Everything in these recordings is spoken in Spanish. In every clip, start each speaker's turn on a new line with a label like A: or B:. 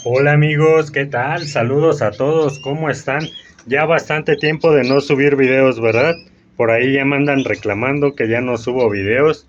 A: Hola amigos, ¿qué tal? Saludos a todos, ¿cómo están? Ya bastante tiempo de no subir videos, ¿verdad? Por ahí ya me andan reclamando que ya no subo videos.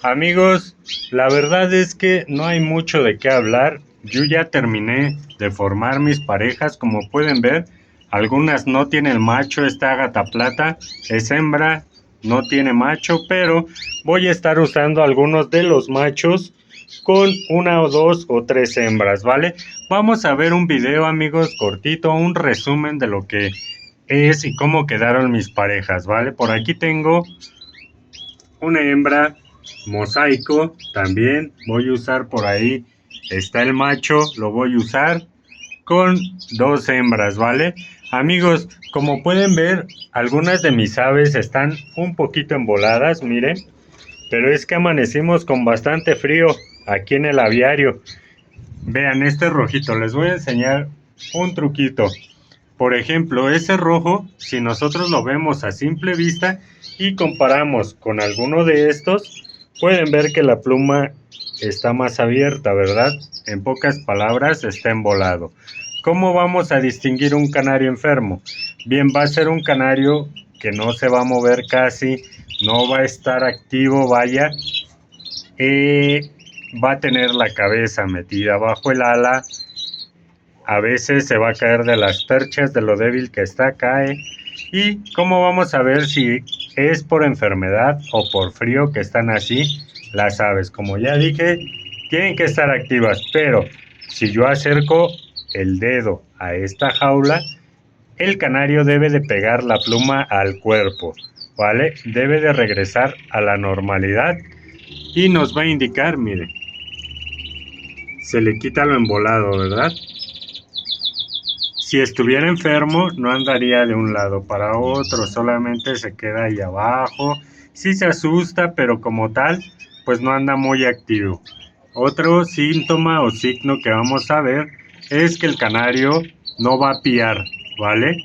A: Amigos, la verdad es que no hay mucho de qué hablar. Yo ya terminé de formar mis parejas, como pueden ver. Algunas no tienen macho, esta gata plata es hembra, no tiene macho, pero voy a estar usando algunos de los machos con una o dos o tres hembras, ¿vale? Vamos a ver un video, amigos, cortito, un resumen de lo que es y cómo quedaron mis parejas, ¿vale? Por aquí tengo una hembra mosaico, también voy a usar por ahí, está el macho, lo voy a usar con dos hembras, ¿vale? Amigos, como pueden ver, algunas de mis aves están un poquito emboladas, miren, pero es que amanecimos con bastante frío aquí en el aviario. Vean este rojito, les voy a enseñar un truquito. Por ejemplo, ese rojo, si nosotros lo vemos a simple vista y comparamos con alguno de estos, pueden ver que la pluma está más abierta, ¿verdad? En pocas palabras, está embolado. ¿Cómo vamos a distinguir un canario enfermo? Bien, va a ser un canario que no se va a mover casi, no va a estar activo, vaya, va a tener la cabeza metida bajo el ala, a veces se va a caer de las perchas de lo débil que está, cae. ¿Y cómo vamos a ver si es por enfermedad o por frío que están así las aves? Como ya dije, tienen que estar activas, pero si yo acerco el dedo a esta jaula, el canario debe de pegar la pluma al cuerpo, ¿vale? Debe de regresar a la normalidad y nos va a indicar, mire, se le quita lo embolado, ¿verdad? Si estuviera enfermo, no andaría de un lado para otro, solamente se queda ahí abajo. Sí se asusta, pero como tal, pues no anda muy activo. Otro síntoma o signo que vamos a ver es que el canario no va a piar, ¿vale?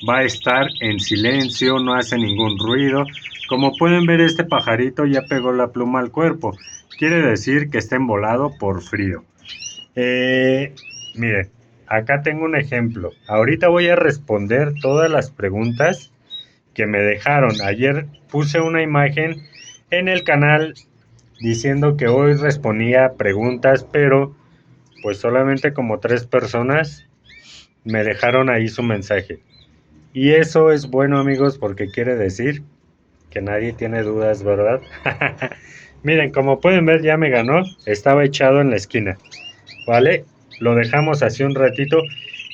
A: Va a estar en silencio, no hace ningún ruido. Como pueden ver, este pajarito ya pegó la pluma al cuerpo. Quiere decir que está embolado por frío. Miren, acá tengo un ejemplo. Ahorita voy a responder todas las preguntas que me dejaron. Ayer puse una imagen en el canal diciendo que hoy respondía preguntas, pero pues solamente como 3 personas me dejaron ahí su mensaje. Y eso es bueno, amigos, porque quiere decir que nadie tiene dudas, ¿verdad? Miren, como pueden ver, ya me ganó. Estaba echado en la esquina. ¿Vale? Lo dejamos así un ratito.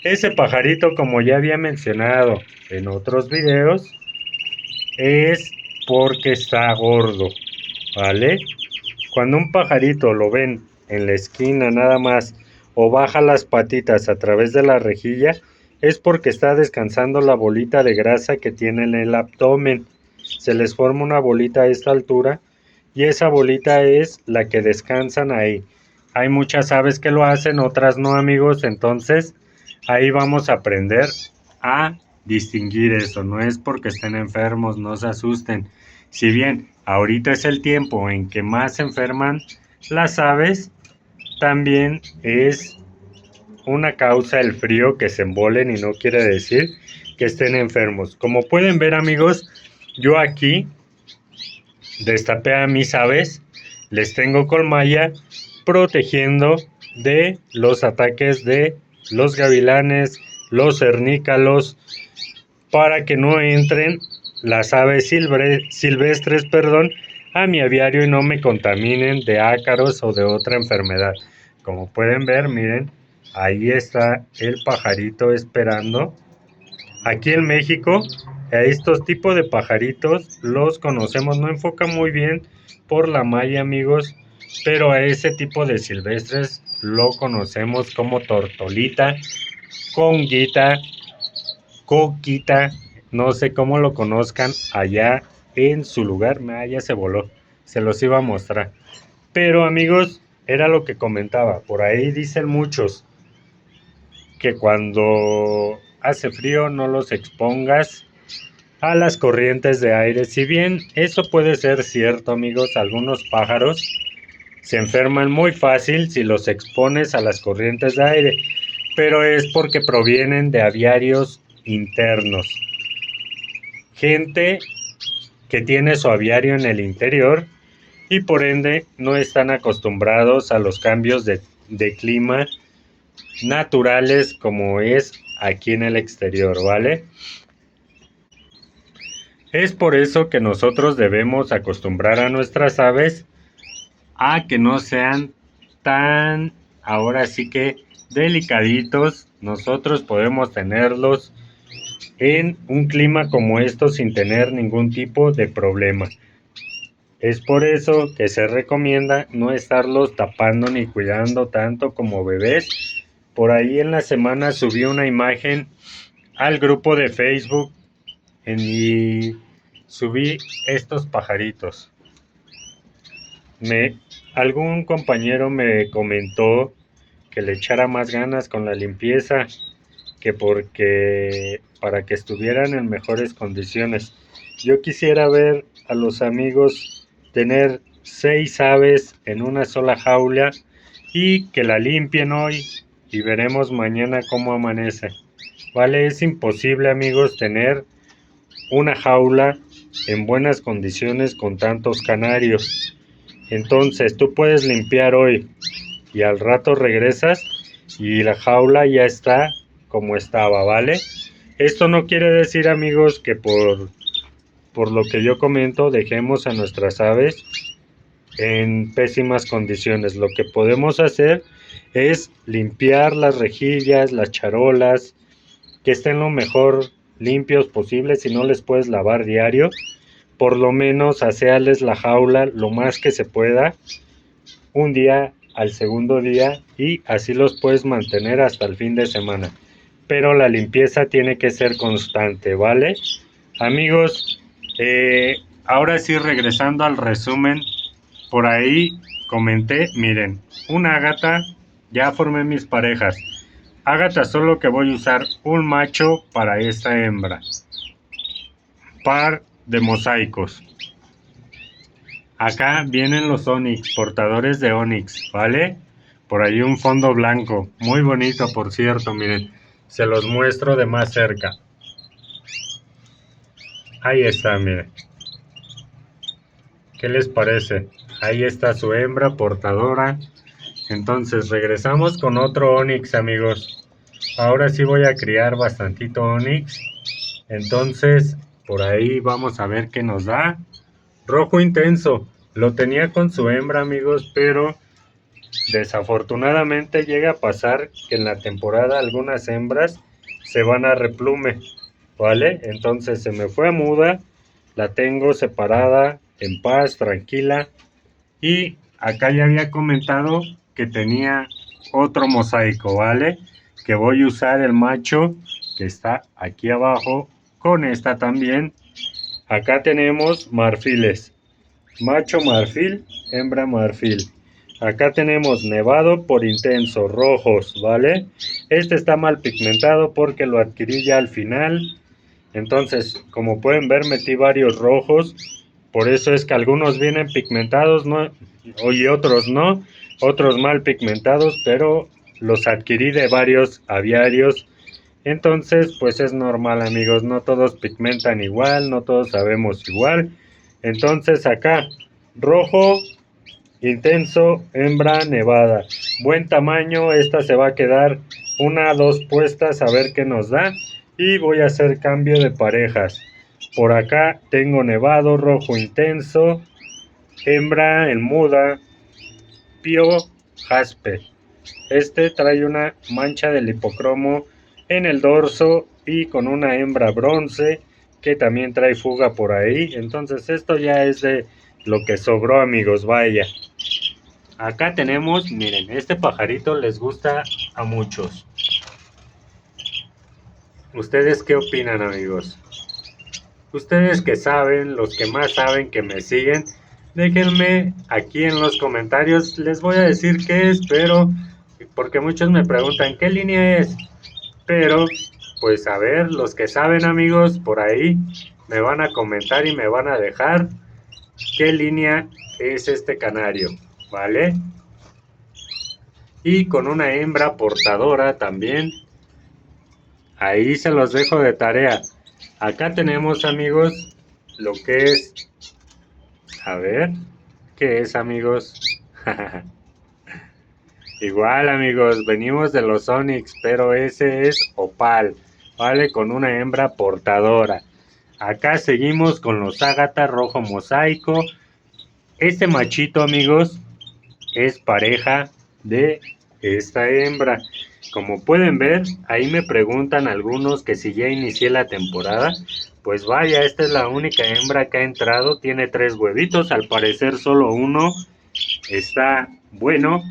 A: Ese pajarito, como ya había mencionado en otros videos, es porque está gordo, ¿vale? Cuando un pajarito lo ven en la esquina nada más o baja las patitas a través de la rejilla, es porque está descansando la bolita de grasa que tiene en el abdomen. Se les forma una bolita a esta altura y esa bolita es la que descansan ahí. Hay muchas aves que lo hacen, otras no, amigos, entonces ahí vamos a aprender a distinguir eso. No es porque estén enfermos, no se asusten. Si bien ahorita es el tiempo en que más se enferman las aves, también es una causa el frío que se embolen y no quiere decir que estén enfermos. Como pueden ver, amigos, yo aquí destapé a mis aves, les tengo colmaya protegiendo de los ataques de los gavilanes, los cernícalos, para que no entren las aves silvestres, perdón, a mi aviario y no me contaminen de ácaros o de otra enfermedad. Como pueden ver, miren, ahí está el pajarito esperando. Aquí en México, a estos tipos de pajaritos los conocemos, no enfoca muy bien por la malla, amigos, pero a ese tipo de silvestres lo conocemos como tortolita, conguita, coquita, no sé cómo lo conozcan allá en su lugar. Ya se voló, se los iba a mostrar. Pero amigos, era lo que comentaba, por ahí dicen muchos que cuando hace frío no los expongas a las corrientes de aire. Si bien eso puede ser cierto, amigos, algunos pájaros se enferman muy fácil si los expones a las corrientes de aire, pero es porque provienen de aviarios internos. Gente que tiene su aviario en el interior y por ende no están acostumbrados a los cambios de clima naturales como es aquí en el exterior, ¿vale? Es por eso que nosotros debemos acostumbrar a nuestras aves a que no sean tan, ahora sí que delicaditos. Nosotros podemos tenerlos en un clima como esto sin tener ningún tipo de problema. Es por eso que se recomienda no estarlos tapando ni cuidando tanto como bebés. Por ahí en la semana subí una imagen al grupo de Facebook y subí estos pajaritos. Algún compañero me comentó que le echara más ganas con la limpieza, que porque para que estuvieran en mejores condiciones. Yo quisiera ver a los amigos tener 6 aves en una sola jaula y que la limpien hoy y veremos mañana cómo amanece. Vale, es imposible, amigos, tener una jaula en buenas condiciones con tantos canarios. Entonces tú puedes limpiar hoy y al rato regresas y la jaula ya está como estaba, ¿vale? Esto no quiere decir, amigos, que por lo que yo comento dejemos a nuestras aves en pésimas condiciones. Lo que podemos hacer es limpiar las rejillas, las charolas, que estén lo mejor limpios posible. Si no les puedes lavar diario, por lo menos asearles la jaula lo más que se pueda, un día al segundo día, y así los puedes mantener hasta el fin de semana. Pero la limpieza tiene que ser constante, ¿vale? Amigos, ahora sí, regresando al resumen, por ahí comenté, miren, una ágata, ya formé mis parejas. Ágata, solo que voy a usar un macho para esta hembra. Par de mosaicos. Acá vienen los onix, portadores de onix, ¿vale? Por ahí un fondo blanco, muy bonito por cierto, miren. Se los muestro de más cerca. Ahí está, miren. ¿Qué les parece? Ahí está su hembra portadora. Entonces regresamos con otro onix, amigos. Ahora sí voy a criar bastantito onix. Entonces por ahí vamos a ver qué nos da. Rojo intenso. Lo tenía con su hembra, amigos, pero desafortunadamente llega a pasar que en la temporada algunas hembras se van a replume, ¿vale? Entonces se me fue a muda, la tengo separada, en paz, tranquila. Y acá ya había comentado que tenía otro mosaico, ¿vale? Que voy a usar el macho que está aquí abajo con esta también. Acá tenemos marfiles. Macho marfil, hembra marfil. Acá tenemos nevado por intenso, rojos, ¿vale? Este está mal pigmentado porque lo adquirí ya al final. Entonces, como pueden ver, metí varios rojos. Por eso es que algunos vienen pigmentados, ¿no? Y otros no. Otros mal pigmentados, pero los adquirí de varios aviarios. Entonces, pues es normal, amigos. No todos pigmentan igual, no todos sabemos igual. Entonces acá, rojo intenso, hembra nevada. Buen tamaño, esta se va a quedar una, dos puestas a ver qué nos da. Y voy a hacer cambio de parejas. Por acá tengo nevado, rojo intenso, hembra en muda, pío jaspe. Este trae una mancha de lipocromo en el dorso y con una hembra bronce que también trae fuga por ahí. Entonces esto ya es de lo que sobró, amigos, vaya. Acá tenemos, miren, este pajarito les gusta a muchos. ¿Ustedes qué opinan, amigos? Ustedes que saben, los que más saben, que me siguen, déjenme aquí en los comentarios. Les voy a decir qué es, pero porque muchos me preguntan qué línea es. Pero pues a ver, los que saben, amigos, por ahí me van a comentar y me van a dejar qué línea es este canario, ¿vale? Y con una hembra portadora también. Ahí se los dejo de tarea. Acá tenemos, amigos, lo que es... A ver, ¿qué es, amigos? Igual, amigos, venimos de los Onix, pero ese es opal, ¿vale? Con una hembra portadora. Acá seguimos con los ágata rojo mosaico. Este machito, amigos, es pareja de esta hembra. Como pueden ver, ahí me preguntan algunos que si ya inicié la temporada. Pues vaya, esta es la única hembra que ha entrado. Tiene 3 huevitos, al parecer solo uno está bueno.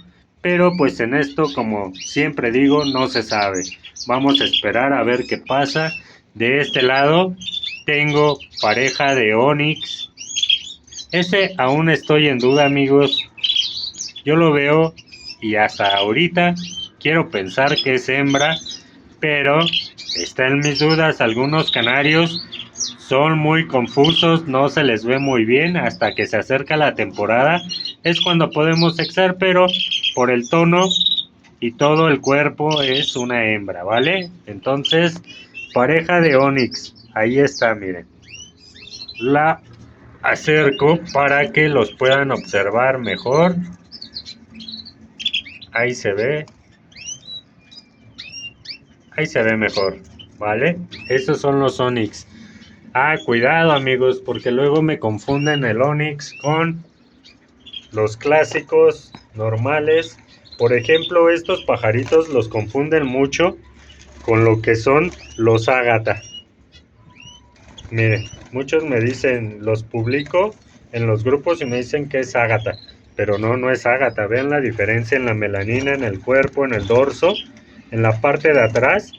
A: Pero pues en esto, como siempre digo, no se sabe. Vamos a esperar a ver qué pasa. De este lado tengo pareja de Onix. Ese aún estoy en duda, amigos. Yo lo veo y hasta ahorita quiero pensar que es hembra, pero está en mis dudas. Algunos canarios son muy confusos, no se les ve muy bien hasta que se acerca la temporada. Es cuando podemos sexar, pero por el tono y todo el cuerpo es una hembra, ¿vale? Entonces, pareja de Onix, ahí está, miren. La acerco para que los puedan observar mejor. Ahí se ve mejor, ¿vale? Esos son los Onix. Ah, cuidado, amigos, porque luego me confunden el Onix con los clásicos normales. Por ejemplo, estos pajaritos los confunden mucho con lo que son los ágata. Miren, muchos me dicen, los publico en los grupos y me dicen que es ágata, pero no, no es ágata. Vean la diferencia en la melanina, en el cuerpo, en el dorso, en la parte de atrás.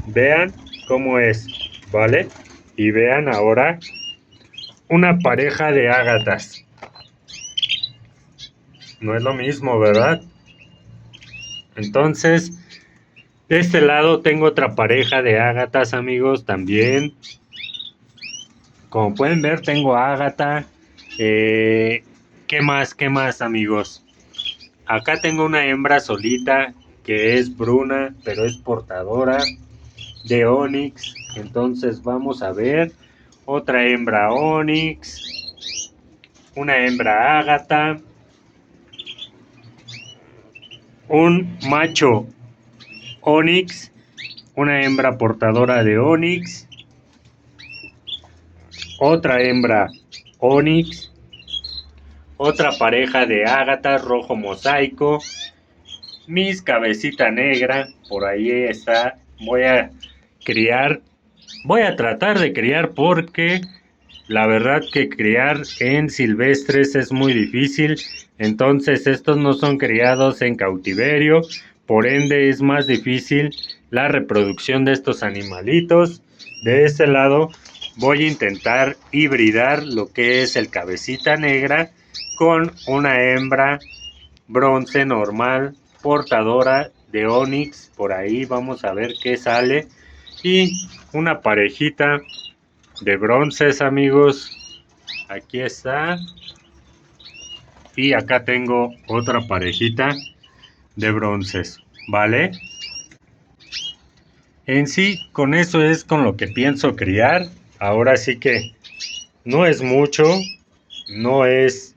A: Vean cómo es, ¿vale? Y vean ahora una pareja de ágatas. No es lo mismo, ¿verdad? Entonces, de este lado tengo otra pareja de ágatas, amigos, también. Como pueden ver, tengo ágata. ¿Qué más? ¿Qué más, amigos? Acá tengo una hembra solita que es bruna, pero es portadora de Onix. Entonces vamos a ver otra hembra Onix, una hembra ágata, un macho Onix, una hembra portadora de Onix, otra hembra Onix, otra pareja de ágatas rojo mosaico, mis cabecita negra, por ahí está. Voy a tratar de criar porque la verdad que criar en silvestres es muy difícil. Entonces estos no son criados en cautiverio, por ende es más difícil la reproducción de estos animalitos. De este lado voy a intentar hibridar lo que es el cabecita negra con una hembra bronce normal portadora de Onix. Por ahí vamos a ver qué sale. Y una parejita de bronces, amigos. Aquí está. Y acá tengo otra parejita de bronces, ¿vale? En sí, con eso es con lo que pienso criar. Ahora sí que no es mucho, no es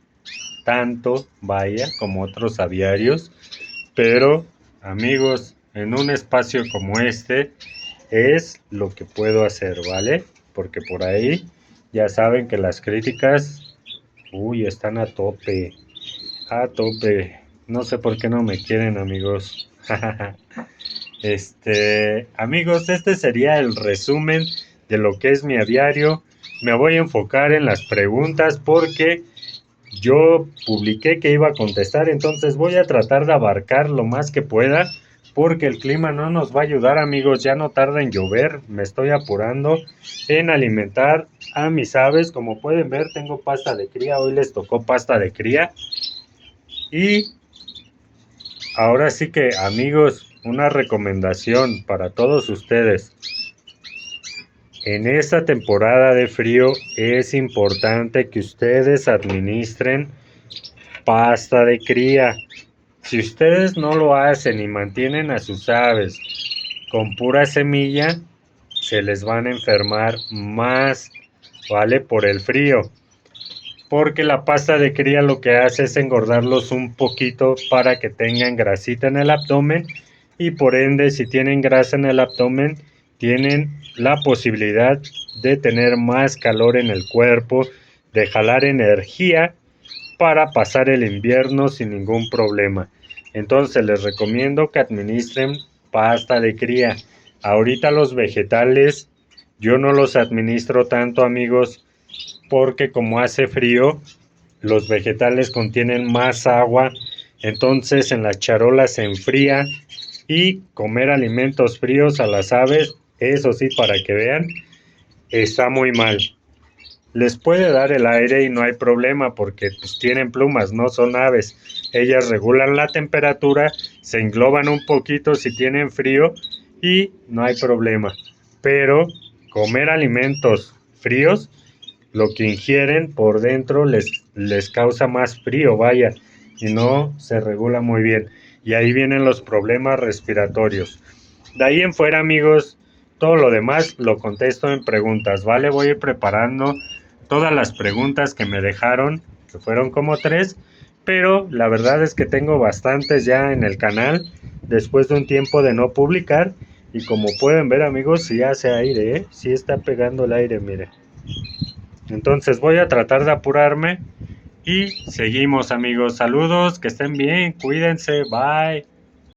A: tanto, vaya, como otros aviarios, pero amigos, en un espacio como este es lo que puedo hacer, ¿vale? Porque por ahí ya saben que las críticas, están a tope, a tope. No sé por qué no me quieren, amigos. Amigos, este sería el resumen de lo que es mi aviario. Me voy a enfocar en las preguntas porque yo publiqué que iba a contestar, entonces voy a tratar de abarcar lo más que pueda porque el clima no nos va a ayudar, amigos. Ya no tarda en llover, me estoy apurando en alimentar a mis aves. Como pueden ver, tengo pasta de cría, hoy les tocó pasta de cría. Y ahora sí que, amigos, una recomendación para todos ustedes. En esta temporada de frío es importante que ustedes administren pasta de cría. Si ustedes no lo hacen y mantienen a sus aves con pura semilla, se les van a enfermar más, ¿vale? Por el frío. Porque la pasta de cría lo que hace es engordarlos un poquito para que tengan grasita en el abdomen y por ende si tienen grasa en el abdomen tienen la posibilidad de tener más calor en el cuerpo, de jalar energía para pasar el invierno sin ningún problema. Entonces les recomiendo que administren pasta de cría. Ahorita los vegetales yo no los administro tanto, amigos, porque como hace frío, los vegetales contienen más agua, entonces en la charola se enfría y comer alimentos fríos a las aves, eso sí, para que vean, está muy mal. Les puede dar el aire y no hay problema porque pues, tienen plumas, no son aves. Ellas regulan la temperatura, se engloban un poquito si tienen frío y no hay problema. Pero comer alimentos fríos, lo que ingieren por dentro les causa más frío, vaya, y no se regula muy bien. Y ahí vienen los problemas respiratorios. De ahí en fuera, amigos, todo lo demás lo contesto en preguntas, ¿vale? Voy a ir preparando todas las preguntas que me dejaron, que fueron como 3, pero la verdad es que tengo bastantes ya en el canal, después de un tiempo de no publicar, y como pueden ver, amigos, sí hace aire, ¿eh? Sí está pegando el aire, mire. Entonces voy a tratar de apurarme y seguimos, amigos. Saludos, que estén bien, cuídense, bye.